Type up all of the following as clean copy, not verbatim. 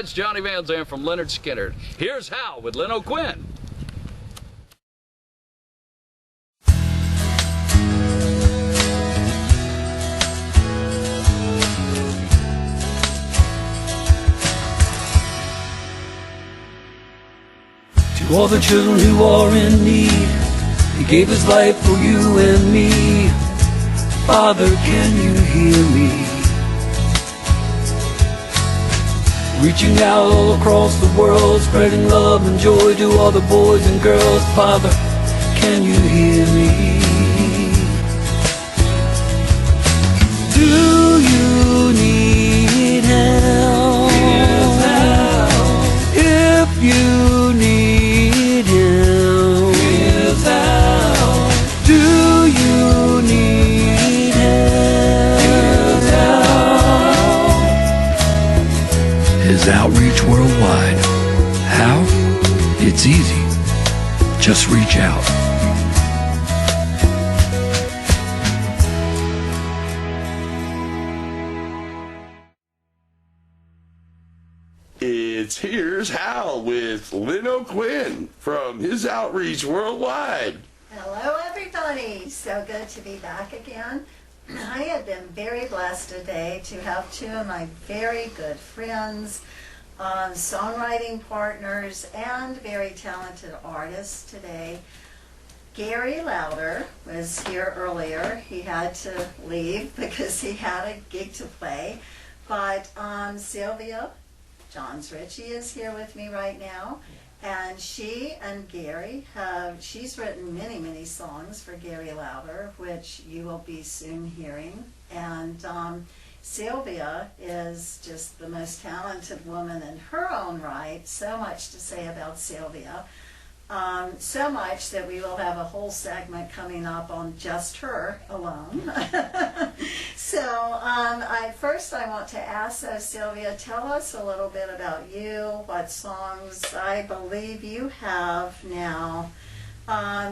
it's Johnny Van Zandt from Leonard Skinner. Here's How with Lynn O'Quinn. To all the children who are in need, He gave His life for you and me. Father, can you hear me? Reaching out all across the world, spreading love and joy to all the boys and girls. Father, can you hear me? Do you need help? If you need Him, His help. Do you need His help? His outreach worldwide. How? It's easy. Just reach out. It's Here's How with Lynn O'Quinn from his outreach worldwide. Hello everybody, so good to be back again. I have been very blessed today to have two of my very good friends, songwriting partners, and very talented artists today. Gary Lowder was here earlier. He had to leave because he had a gig to play, but Sylvia Ritchie is here with me right now, and she and Gary she's written many songs for Gary Lowder, which you will be soon hearing, and Sylvia is just the most talented woman in her own right. So much to say about Sylvia, so much that we will have a whole segment coming up on just her alone. So first I want to ask Sylvia, tell us a little bit about you, what songs I believe you have now.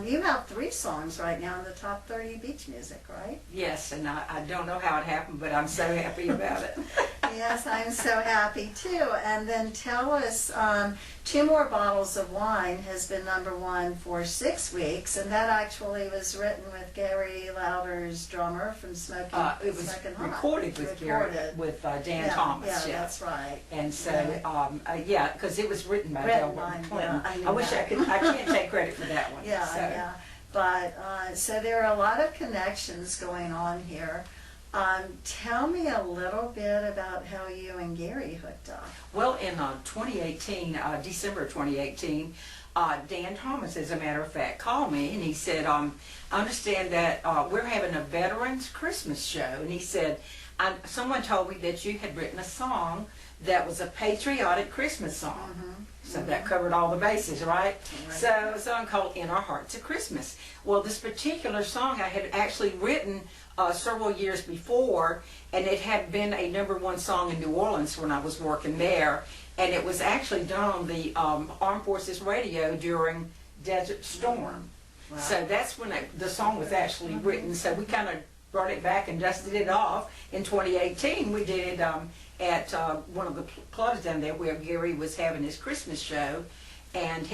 You have 3 songs right now in the top 30 beach music, right? Yes, and I don't know how it happened, but I'm so happy about it. Yes, I'm so happy too. And then tell us, 2 More Bottles of Wine has been #1 for 6 weeks, and that actually was written with Gary Lowder's drummer from Smoking Hot. It was recorded with Gary, with Dan Thomas. Yeah, that's right. And so, yeah, because it was written by Delbert Clinton. I wish I can't take credit for that one. Yeah, so. Yeah. But, so there are a lot of connections going on here. Tell me a little bit about how you and Gary hooked up. Well, in 2018, December 2018, Dan Thomas, as a matter of fact, called me and he said, I understand that we're having a Veterans Christmas show. And he said, someone told me that you had written a song that was a patriotic Christmas song. Mm-hmm. So that covered all the bases, right? So a song called In Our Hearts of Christmas. Well, this particular song I had actually written several years before, and it had been a #1 song in New Orleans when I was working there, and it was actually done on the Armed Forces radio during Desert Storm. Wow. So that's when the song was actually written. So we kind of brought it back and dusted it off. In 2018, we did it at one of the clubs down there where Gary was having his Christmas show, and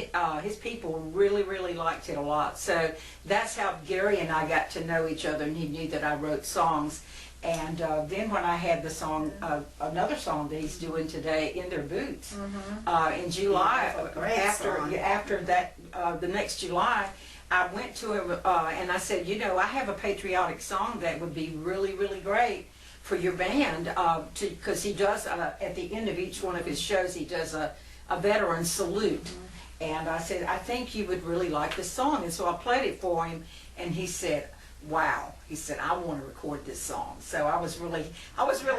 his people really liked it a lot. So that's how Gary and I got to know each other, and he knew that I wrote songs. And then when I had the song, another song that he's doing today, In Their Boots, in July, after that, the next July, I went to him and I said, you know, I have a patriotic song that would be really great for your band, because he does, at the end of each one of his shows, he does a veteran salute. And I said, I think you would really like this song. And so I played it for him, and he said, wow. He said, I want to record this song. So I was really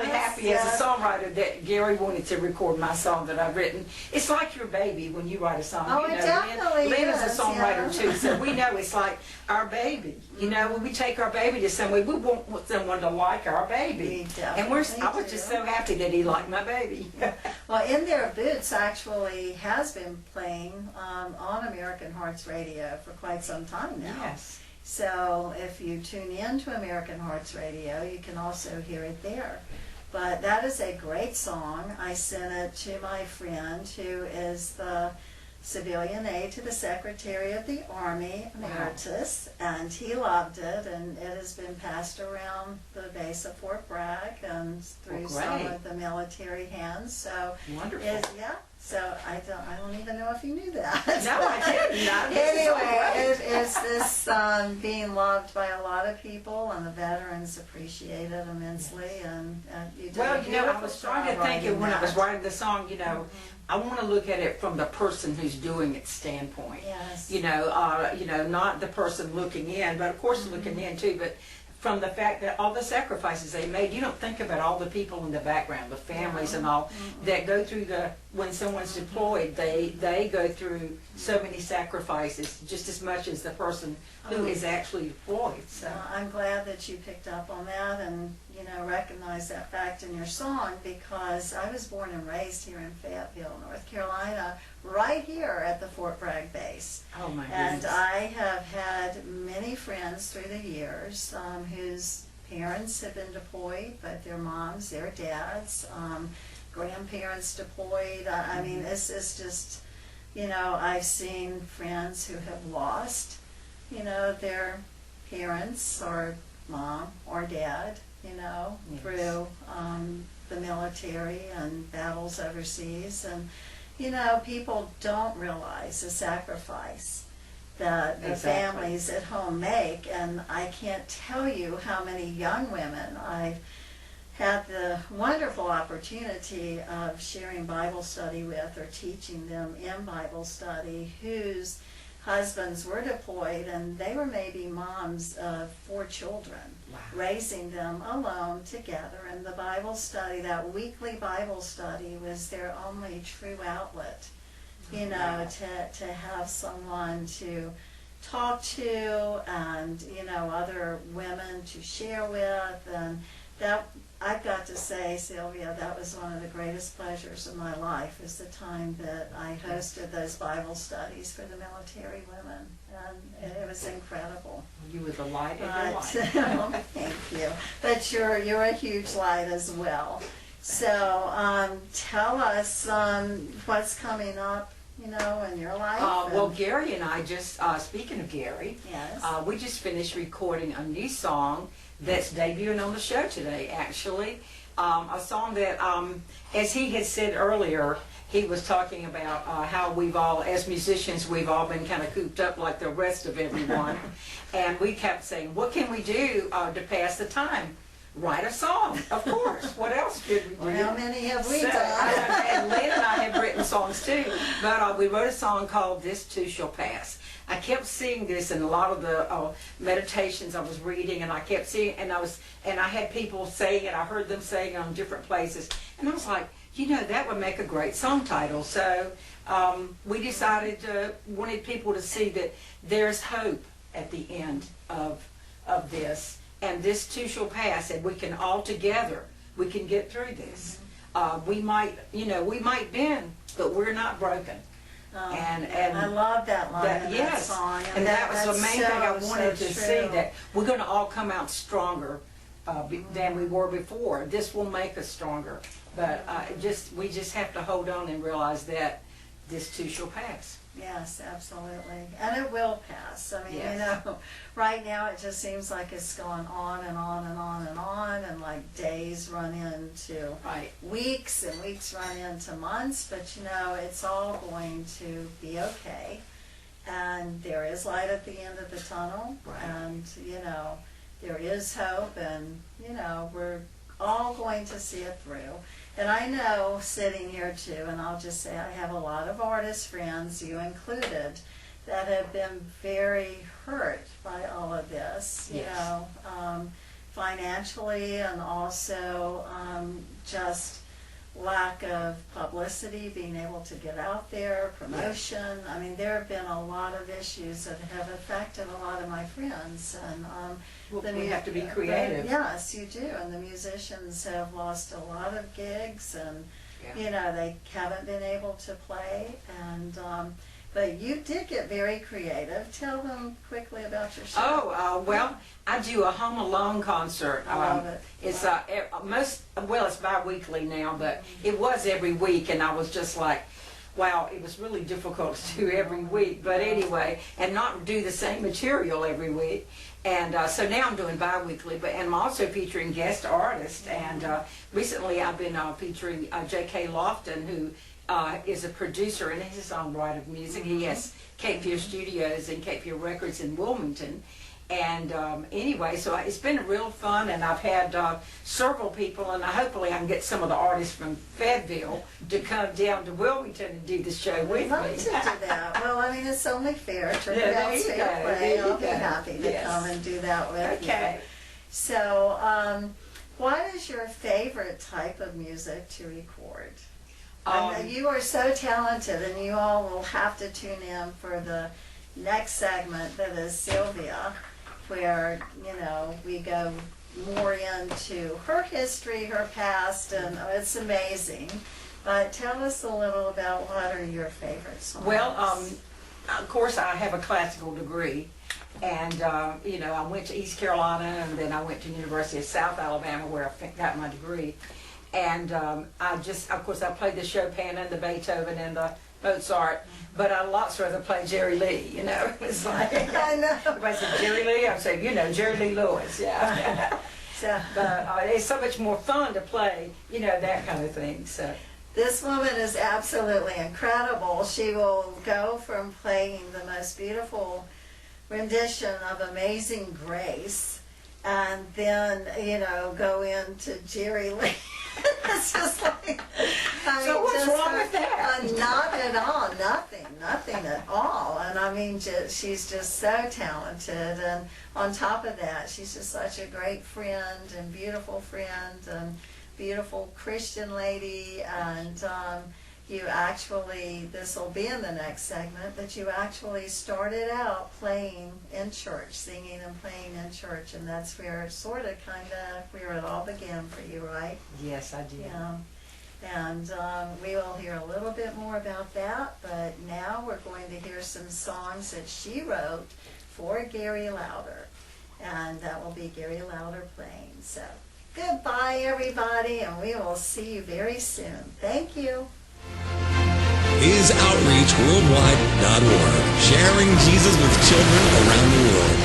happy as a songwriter that Gary wanted to record my song that I've written. It's like your baby when you write a song. Oh, you know, it definitely Lynn is a songwriter too, so we know it's like our baby. You know, when we take our baby to somewhere, we want someone to like our baby. And I was just so happy that he liked my baby. Well, In Their Boots actually has been playing on American Hearts Radio for quite some time now. Yes. So if you tune in to American Hearts Radio, you can also hear it there. But that is a great song. I sent it to my friend who is the civilian aide to the Secretary of the Army Emeritus, and he loved it, and it has been passed around the base of Fort Bragg and through some of the military hands. So Wonderful. yeah. So I don't even know if you knew that. No, I didn't. Anyway, it's this being loved by a lot of people, and the veterans appreciate it immensely. And you did Well, a you know, I beautiful was trying to job think of writing when I was that. writing the song, you know, I want to look at it from the person who's doing it standpoint. Yes. You know, not the person looking in, but of course looking in too, but from the fact that all the sacrifices they made, you don't think about all the people in the background, the families and all that go through when someone's deployed, they go through so many sacrifices, just as much as the person who is actually deployed. So I'm glad that you picked up on that and, recognize that fact in your song, because I was born and raised here in Fayetteville, North Carolina, right here at the Fort Bragg base. oh my And goodness. I have had many friends through the years whose parents have been deployed, but their moms, their dads, grandparents deployed. I mean, this is just, I've seen friends who have lost, their parents or mom or dad, through the military and battles overseas. And, people don't realize the sacrifice that the Exactly. families at home make. And I can't tell you how many young women I've had the wonderful opportunity of sharing Bible study with or teaching them in Bible study whose husbands were deployed, and they were maybe moms of 4 children, Wow. raising them alone together. And the Bible study, that weekly Bible study, was their only true outlet, to have someone to talk to and, other women to share with. And that, I've got to say, Sylvia, that was one of the greatest pleasures of my life, is the time that I hosted those Bible studies for the military women. And it was incredible. You were the light in your But, life. thank you. But you're a huge light as well. So tell us what's coming up, in your life. Well, Gary and I just, speaking of Gary, Yes. we just finished recording a new song that's debuting on the show today, actually. A song that, as he had said earlier, he was talking about how we've all, as musicians, we've all been kind of cooped up like the rest of everyone. And we kept saying, what can we do to pass the time? Write a song, of course. What else could we do? Well, how many have we So, done? and Lynn and I have written songs too, but we wrote a song called This Too Shall Pass. I kept seeing this in a lot of the meditations I was reading, and I kept seeing, and I had people saying it, I heard them saying it on different places, and I was like, that would make a great song title. So we decided, wanted people to see that there's hope at the end of this. And this too shall pass, and we can all together, we can get through this. We might bend, but we're not broken. And I love that line in that yes, song. and that was the main thing I so wanted to see, true. that we're going to all come out stronger than we were before. This will make us stronger, but we just have to hold on and realize that this too shall pass. Yes, absolutely. And it will pass. I mean, Yes. right now it just seems like it's going on and on and on and on, and like days run into Right. weeks and weeks run into months, but it's all going to be okay. And there is light at the end of the tunnel, Right. and there is hope, and we're all going to see it through. And I know, sitting here too, and I'll just say I have a lot of artist friends, you included, that have been very hurt by all of this, Yes. Financially, and also just lack of publicity, being able to get out there, promotion. I mean, there have been a lot of issues that have affected a lot of my friends. And We have to be creative. Yes, you do. And the musicians have lost a lot of gigs, and Yeah. they haven't been able to play. And But you did get very creative. Tell them quickly about your show. Oh, well, I do a Home Alone concert. I love it. It's it's bi-weekly now, but it was every week, and I was just like, wow, it was really difficult to do every week. But anyway, and not do the same material every week. And so now I'm doing bi-weekly, and I'm also featuring guest artists. And recently I've been featuring J.K. Lofton, who is a producer and he's a songwriter of music. He has Cape Fear Studios and Cape Fear Records in Wilmington. And anyway, so it's been real fun, and I've had several people, and hopefully I can get some of the artists from Fayetteville to come down to Wilmington and do the show with We'd love me. to do that. Well, I mean, it's only fair. Yeah, Turnabout's there you fair go, play. there you I'll be go. happy to Yes. come and do that with Okay. you. So, what is your favorite type of music to record? I know you are so talented, and you all will have to tune in for the next segment that is Sylvia, where, you know, we go more into her history, her past, and it's amazing. But tell us a little about what are your favorite songs. Well, of course, I have a classical degree, and you know, I went to East Carolina, and then I went to University of South Alabama, where I got my degree. And of course, I played the Chopin and the Beethoven and the Mozart, but I lots rather play Jerry Lee. You know, it's like I know. everybody said Jerry Lee, I say, you know, Jerry Lee Lewis, yeah. So, But it's so much more fun to play, you know, that kind of thing. So. this woman is absolutely incredible. She will go from playing the most beautiful rendition of Amazing Grace and then, you know, go into Jerry Lee. It's just like, So what's wrong with that? Not at all, nothing at all. And I mean, she's just so talented. And on top of that, she's just such a great friend and beautiful Christian lady. And you actually, this will be in the next segment, but you actually started out playing in church, singing and playing in church, and that's where where it all began for you, right? Yes, I did. Yeah. And we will hear a little bit more about that, but now we're going to hear some songs that she wrote for Gary Lowder, and that will be Gary Lowder playing. So goodbye, everybody, and we will see you very soon. Thank you. Is outreachworldwide.org, sharing Jesus with children around the world.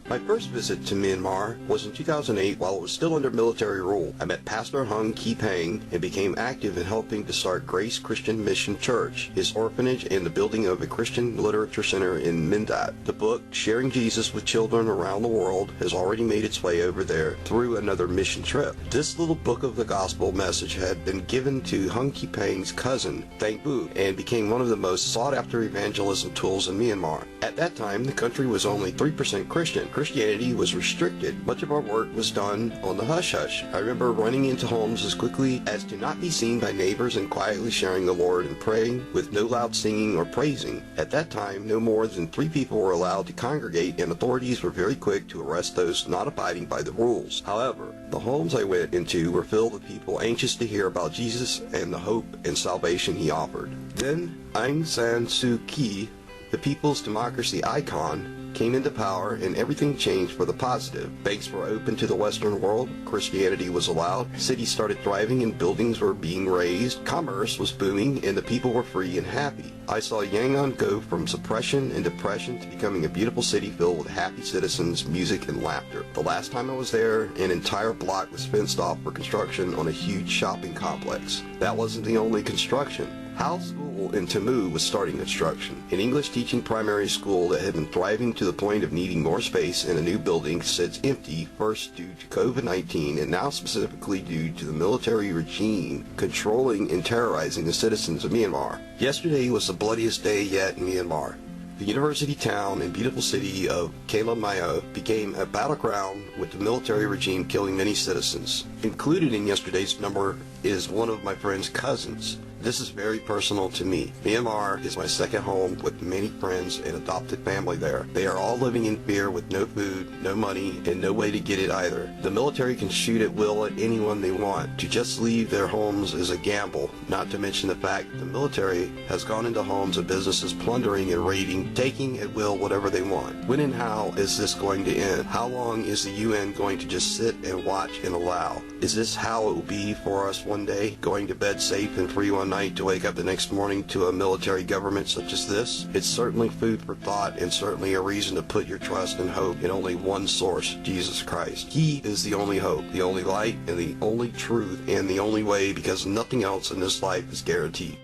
My first visit to Myanmar was in 2008 while it was still under military rule. I met Pastor Hung Ki Pang and became active in helping to start Grace Christian Mission Church, his orphanage, and the building of a Christian literature center in Mindat. The book, Sharing Jesus with Children Around the World, has already made its way over there through another mission trip. This little book of the gospel message had been given to Hung Ki Pang's cousin, Thang Bu, and became one of the most sought-after evangelism tools in Myanmar. At that time, the country was only 3% Christian. Christianity was restricted. Much of our work was done on the hush-hush. I remember running into homes as quickly as to not be seen by neighbors and quietly sharing the Lord and praying with no loud singing or praising. At that time, no more than 3 people were allowed to congregate, and authorities were very quick to arrest those not abiding by the rules. However, the homes I went into were filled with people anxious to hear about Jesus and the hope and salvation he offered. Then Aung San Suu Kyi, the People's Democracy icon, came into power, and everything changed for the positive. Banks were open to the Western world, Christianity was allowed, cities started thriving and buildings were being raised, commerce was booming, and the people were free and happy. I saw Yangon go from suppression and depression to becoming a beautiful city filled with happy citizens, music, and laughter. The last time I was there, an entire block was fenced off for construction on a huge shopping complex. That wasn't the only construction. House School in Tamu was starting construction, an English teaching primary school that had been thriving to the point of needing more space in a new building sits empty, first due to COVID-19 and now specifically due to the military regime controlling and terrorizing the citizens of Myanmar. Yesterday was the bloodiest day yet in Myanmar. The university town and beautiful city of Kalamaya became a battleground with the military regime killing many citizens. Included in yesterday's number is one of my friend's cousins. This is very personal to me. Myanmar is my second home with many friends and adopted family there. They are all living in fear with no food, no money, and no way to get it either. The military can shoot at will at anyone they want. To just leave their homes is a gamble, not to mention the fact the military has gone into homes and businesses plundering and raiding, taking at will whatever they want. When and how is this going to end? How long is the UN going to just sit and watch and allow? Is this how it will be for us one day, going to bed safe and free one night to wake up the next morning to a military government such as this? It's certainly food for thought and certainly a reason to put your trust and hope in only one source, Jesus Christ. He is the only hope, the only light, and the only truth, and the only way, because nothing else in this life is guaranteed.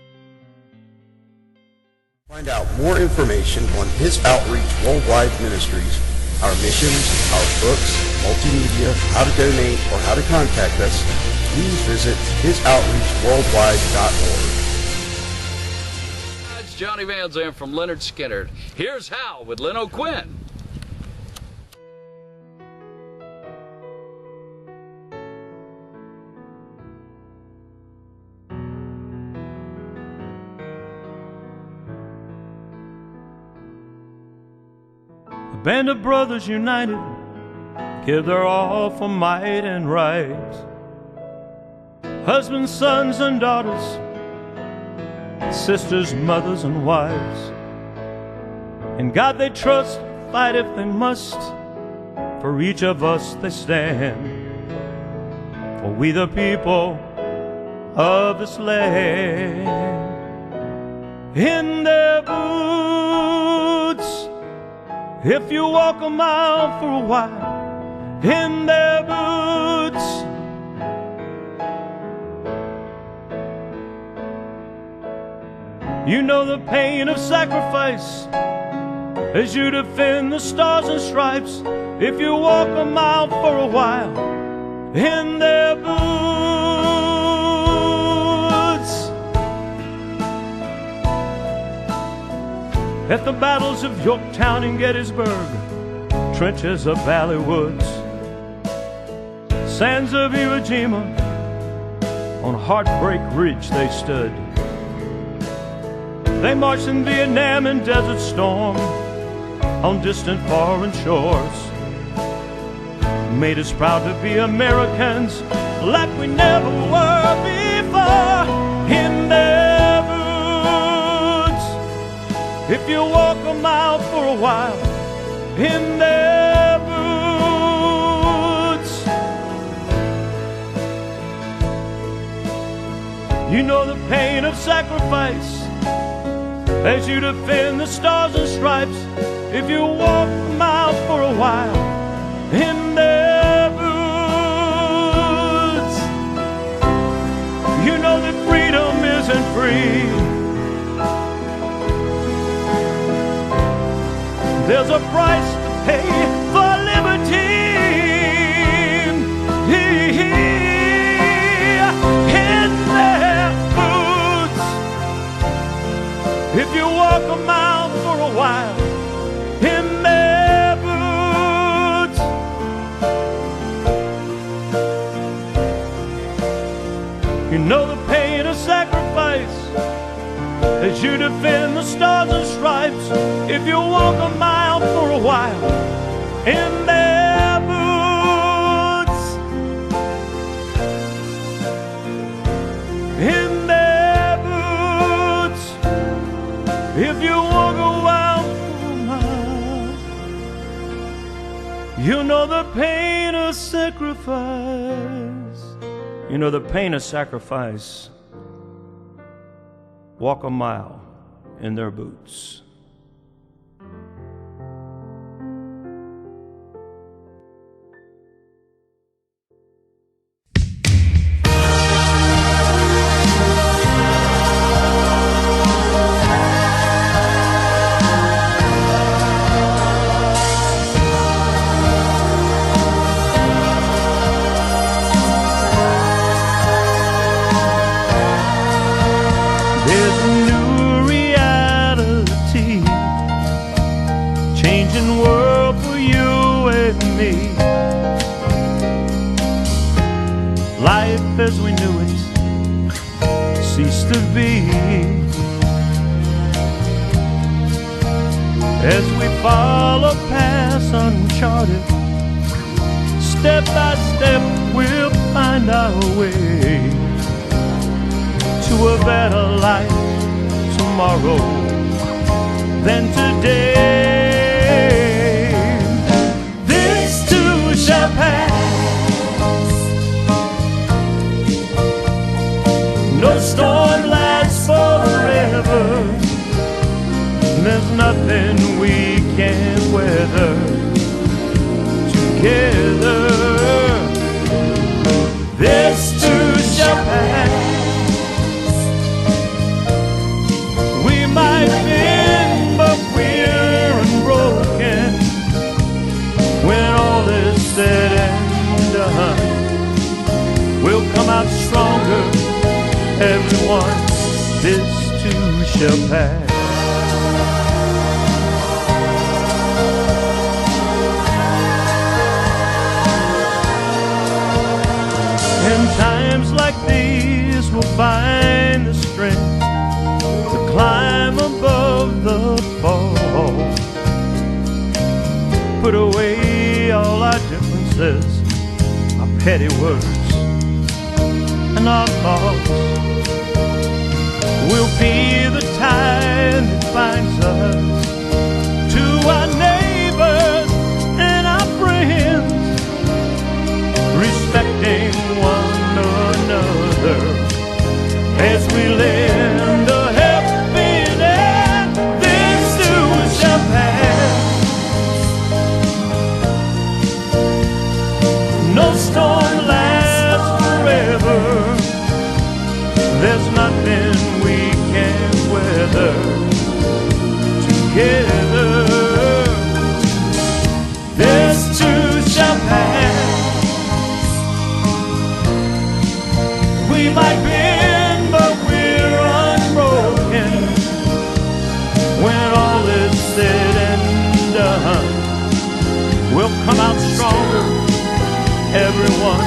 Find out more information on His Outreach Worldwide Ministries, our missions, our books, multimedia, how to donate, or how to contact us. Please visit hisoutreachworldwide.org. It's Johnny Van Zandt from Leonard Skinner. Here's How with Lynn O'Quinn. A band of brothers united give their all for might and right. Husbands, sons, and daughters, sisters, mothers, and wives. In God they trust, fight if they must. For each of us they stand. For we the people of this land. In their boots, if you walk a mile for a while, in their boots, you know the pain of sacrifice as you defend the stars and stripes. If you walk a mile for a while, in their boots. At the battles of Yorktown and Gettysburg, trenches of Valley Woods, sands of Iwo Jima, on Heartbreak Ridge they stood. They marched in Vietnam and Desert Storm, on distant foreign shores. Made us proud to be Americans, like we never were before. In their boots, if you walk a mile for a while, in their boots, you know the pain of sacrifice as you defend the stars and stripes. If you walk a mile for a while, in their boots, you know that freedom isn't free. There's a price to pay for liberty. In their boots, if you walk a mile for a while, in their boots, you know the pain of sacrifice as you defend the stars and stripes. If you walk a mile for a while, in their boots, in their boots, if you walk a while for a mile, you know the pain of sacrifice. You know the pain of sacrifice. Walk a mile in their boots. Life as we knew it used to be. As we follow past uncharted, step by step we'll find our way to a better life tomorrow than today. This too shall pass. No storm lasts forever. There's nothing we can't weather together. This too shall pass. We might bend, but we're unbroken. When all is said and done, we'll come out stronger. Everyone, this too shall pass. In times like these, we'll find the strength to climb above the fall. Put away all our differences, our petty words and our thoughts. We'll be the tide that binds us to our neighbors and our friends, respecting one another as we lend a helping hand. This too shall pass. No storm lasts forever. There's nothing we can't weather together. This too shall pass. We might bend, but we're unbroken. When all is said and done, we'll come out stronger. Everyone,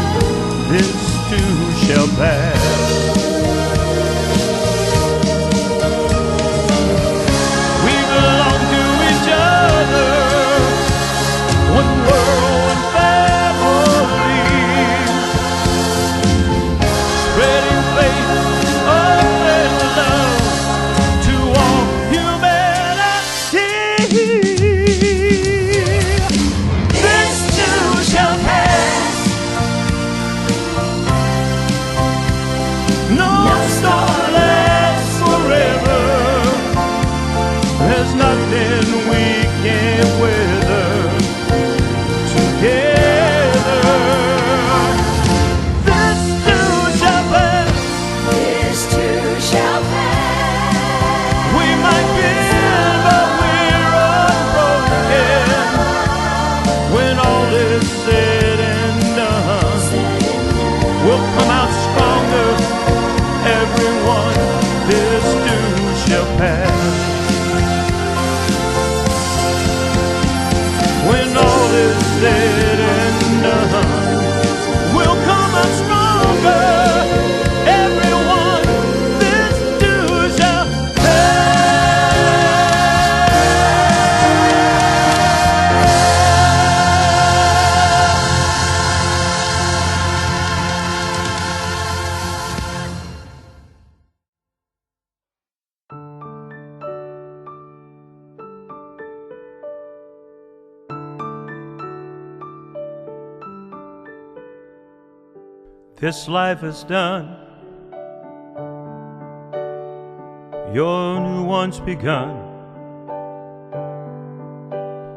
this too shall pass. We belong to each other. One world, one family. Spreading faith, hope, and love to all humanity. This too shall pass. No storm lasts forever. There's nothing we can't weather together. This too shall pass. This too shall pass. We might bend, but we're unbroken. When all is said and done, we'll come out stronger. Everyone, this too shall pass. When all is said and done, we'll come out stronger. Everyone, this too shall This life is done. Your new one's begun.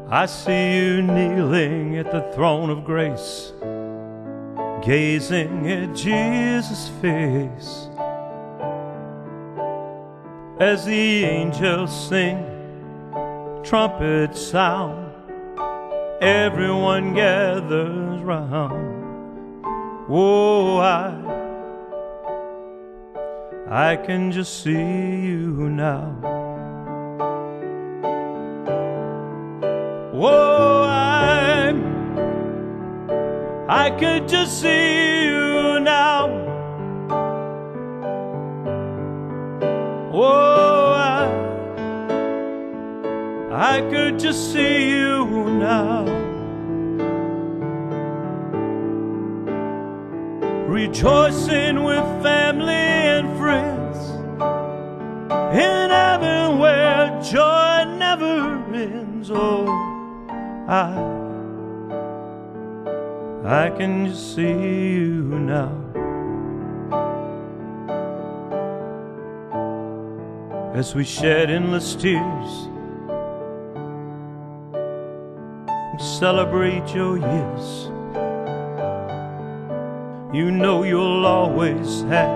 I see you kneeling at the throne of grace, gazing at Jesus' face. As the angels sing, trumpets sound, everyone gathers round. Oh, I can just see you now. Oh, I could just see you now. Oh, I could just see you now, rejoicing with family and friends in heaven where joy never ends. Oh, I can just see you now. As we shed endless tears, we celebrate your years. You know you'll always have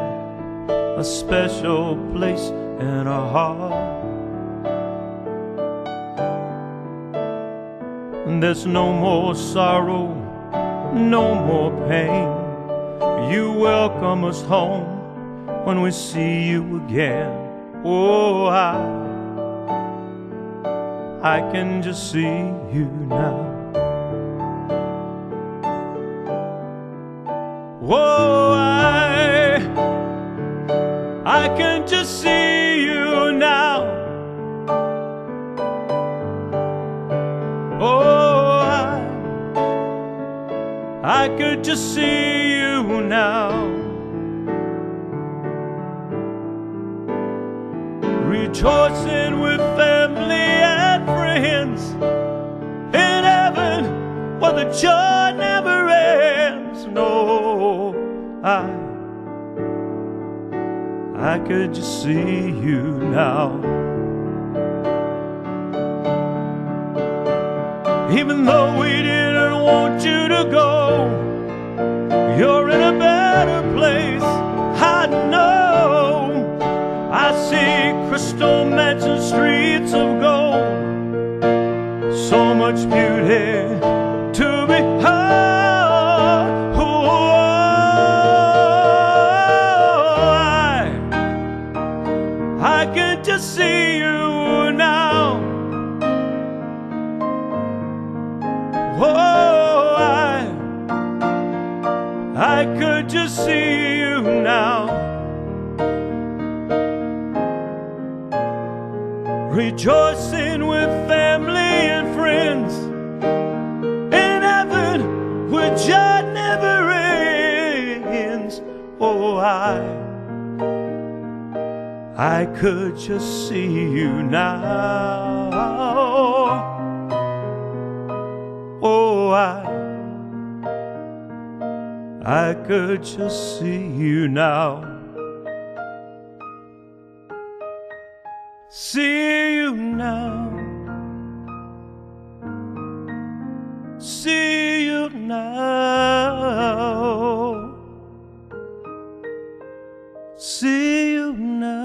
a special place in our heart. And there's no more sorrow, no more pain. You welcome us home when we see you again. Oh, I can just see you now. Oh, I can just see you now. Oh, I could just see you now. Rejoicing with family and friends in heaven where the joy never ends. No, I could just see you now. Even though we didn't want you to go, you're in a better place, I know. I see crystal mansion streets of gold, so much beauty to behold. Oh, I can just see you now. Oh, I could just see you now. Rejoicing with family and friends in heaven where joy never ends. Oh, I could just see you now. Oh, I could just see you now. See you now. See you now. See you now.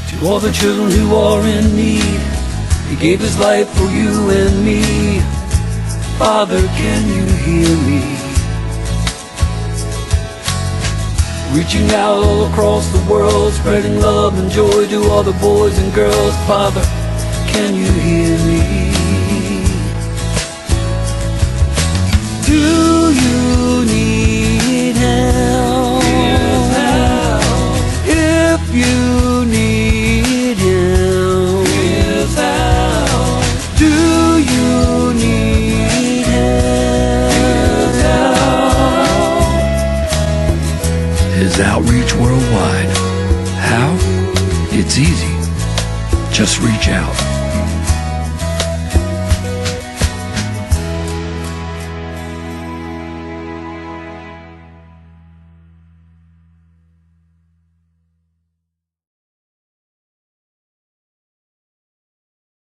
To all the children who are in need, He gave His life for you and me. Father, can you hear me? Reaching out all across the world, spreading love and joy to all the boys and girls. Father, can you hear me? Do you need help? If you need help, do you need help? His outreach worldwide. How? It's easy. Just reach out.